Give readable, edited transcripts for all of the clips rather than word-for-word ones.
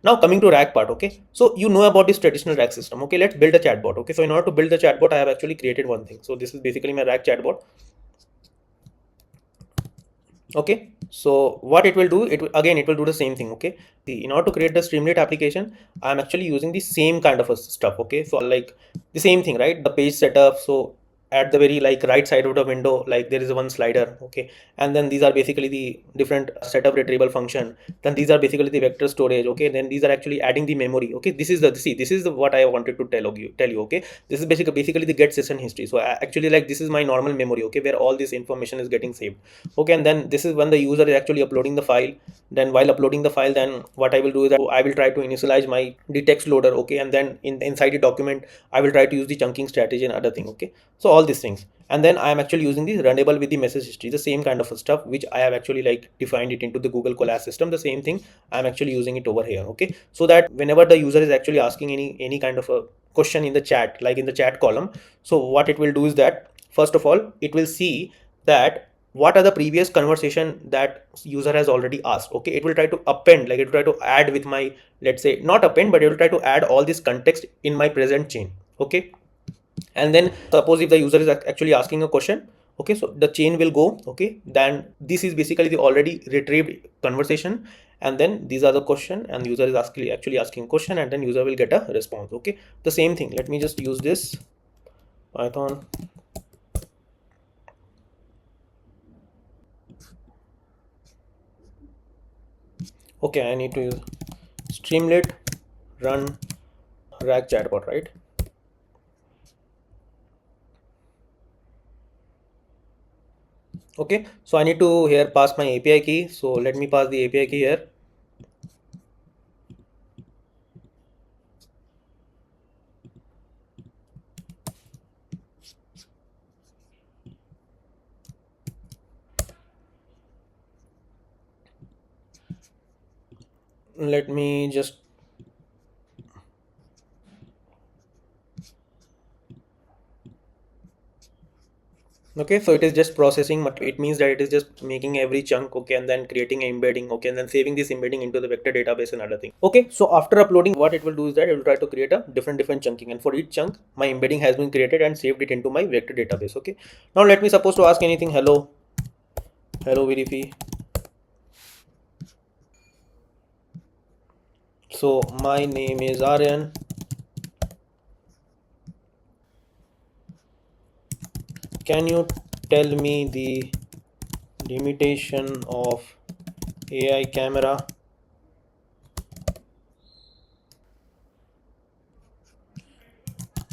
Now coming to RAG part, okay, so you know about this traditional RAG system. Okay, let's build a chatbot. Okay, so in order to build the chatbot, I have actually created one thing. So this is basically my RAG chatbot. Okay, so what it will do, it will do the same thing. Okay, in order to create the Streamlit application, I'm actually using the same kind of a stuff. Okay, so like the same thing, right? The page setup. So at the very like right side of the window, like there is one slider. Okay, and then these are basically the different setup retrieval function. Then these are basically the vector storage. Okay, then these are actually adding the memory. Okay, this is the what I wanted to tell you. Okay, this is basically the get session history. So actually like this is my normal memory. Okay, where all this information is getting saved. Okay, and then this is when the user is actually uploading the file. Then while uploading the file, then what I will do is that I will try to initialize my the text loader. Okay, and then inside the document I will try to use the chunking strategy and other thing. Okay, so all these things, and then I am actually using this runnable with the message history, the same kind of stuff which I have actually like defined it into the Google Colab system. The same thing I'm actually using it over here. Okay, so that whenever the user is actually asking any kind of a question in the chat, like in the chat column, so what it will do is that first of all it will see that what are the previous conversation that user has already asked. Okay, it will try to append, like it will try to add with my, let's say not append, but it will try to add all this context in my present chain. Okay, and then suppose if the user is actually asking a question, okay, so the chain will go. Okay, then this is basically the already retrieved conversation, and then these are the question, and user is actually asking a question, and then user will get a response. Okay, the same thing, let me just use this Python. Okay, I need to use Streamlit run RAG chatbot, right? Okay, so I need to here pass my API key. So let me pass the API key here. Let me just okay, so it is just processing, but it means that it is just making every chunk. Okay, and then creating an embedding. Okay, and then saving this embedding into the vector database and other thing. Okay, so after uploading, what it will do is that it will try to create a different chunking, and for each chunk my embedding has been created and saved it into my vector database. Okay, now let me suppose to ask anything. Hello Verifi. So my name is Aryan. Can you tell me the limitation of AI camera?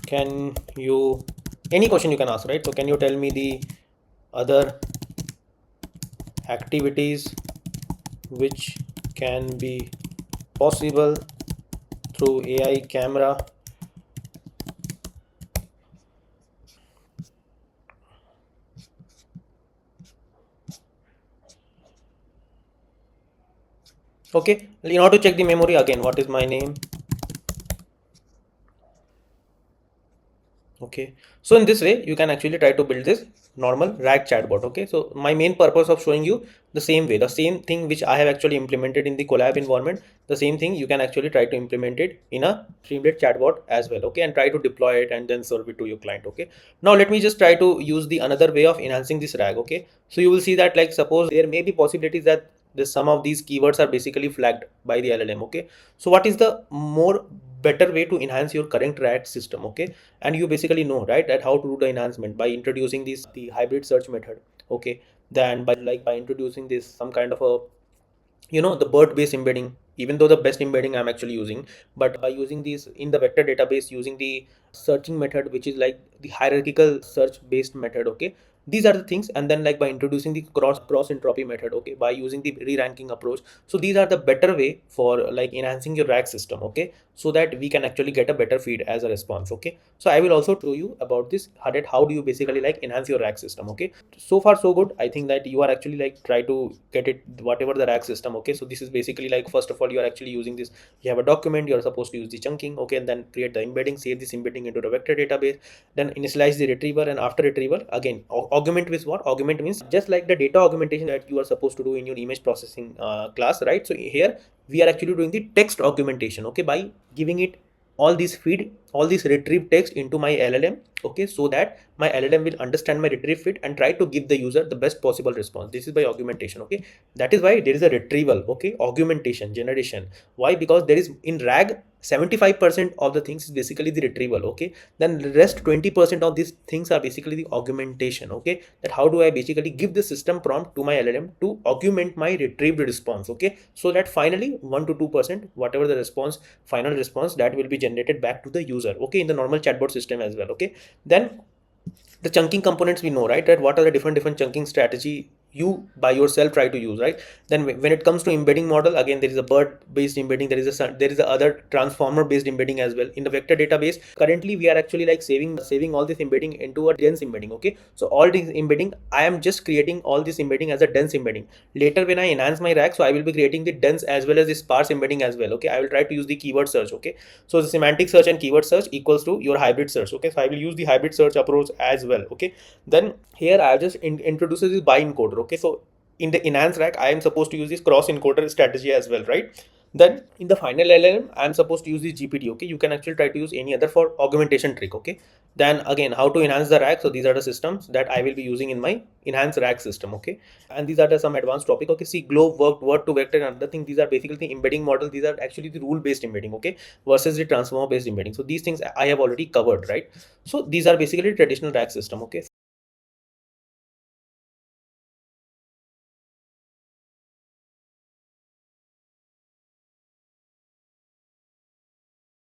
Can you, any question you can ask, right? So can you tell me the other activities which can be possible through AI camera? Okay, in order to check the memory again, what is my name? Okay, so in this way you can actually try to build this normal RAG chatbot. Okay, so my main purpose of showing you the same thing which I have actually implemented in the Collab environment, the same thing you can actually try to implement it in a Streamlit chatbot as well. Okay, and try to deploy it and then serve it to your client. Okay, now let me just try to use the another way of enhancing this RAG. Okay, so you will see that like suppose there may be possibilities that some of these keywords are basically flagged by the LLM. Okay, so what is the more better way to enhance your current RAG system? Okay, and you basically know, right, that how to do the enhancement by introducing this the hybrid search method. Okay, then by introducing this some kind of a, the BERT based embedding, even though the best embedding I'm actually using, but by using these in the vector database using the searching method which is like the hierarchical search based method. Okay, these are the things, and then like by introducing the cross entropy method. Okay, by using the re-ranking approach. So these are the better way for like enhancing your RAG system. Okay, so that we can actually get a better feed as a response. Okay, so I will also show you about this, how do you basically like enhance your RAG system. Okay, so far so good. I think that you are actually like try to get it whatever the RAG system. Okay, so this is basically like first of all you are actually using this, you have a document, you are supposed to use the chunking. Okay, and then create the embedding, save this embedding into the vector database, then initialize the retriever, and after retrieval again augment with what? Augment means just like the data augmentation that you are supposed to do in your image processing class, right? So here we are actually doing the text augmentation, okay, by giving it all these retrieve text into my LLM, okay, so that my LLM will understand my retrieve feed and try to give the user the best possible response. This is by augmentation, okay. That is why there is a retrieval, okay, augmentation generation. Why? Because there is in RAG 75% of the things is basically the retrieval, okay. Then the rest 20% of these things are basically the augmentation, okay. That how do I basically give the system prompt to my LLM to augment my retrieved response, okay, so that finally 1 to 2% whatever the response, final response, that will be generated back to the user, okay, in the normal chatbot system as well, okay. Then the chunking components we know, right? What are the different chunking strategy you by yourself try to use, right? Then when it comes to embedding model, again there is a bird based embedding, there is a other transformer based embedding as well. In the vector database currently we are actually like saving all this embedding into a dense embedding, okay. So all these embedding, I am just creating all this embedding as a dense embedding. Later when I enhance my RAG, so I will be creating the dense as well as the sparse embedding as well, okay. I will try to use the keyword search, okay. So the semantic search and keyword search equals to your hybrid search, okay. So I will use the hybrid search approach as well, okay. Then here I just introduces this by encoder, okay. So in the enhanced RAG I am supposed to use this cross encoder strategy as well, right? Then in the final LLM I am supposed to use this GPT, okay. You can actually try to use any other for augmentation trick, okay. Then again, how to enhance the RAG. So these are the systems that I will be using in my enhanced RAG system, okay. And these are the some advanced topic, okay. See, globe, word to vector, and another thing, these are basically the embedding model. These are actually the rule based embedding, okay, versus the transformer based embedding. So these things I have already covered, right? So these are basically traditional RAG system, okay.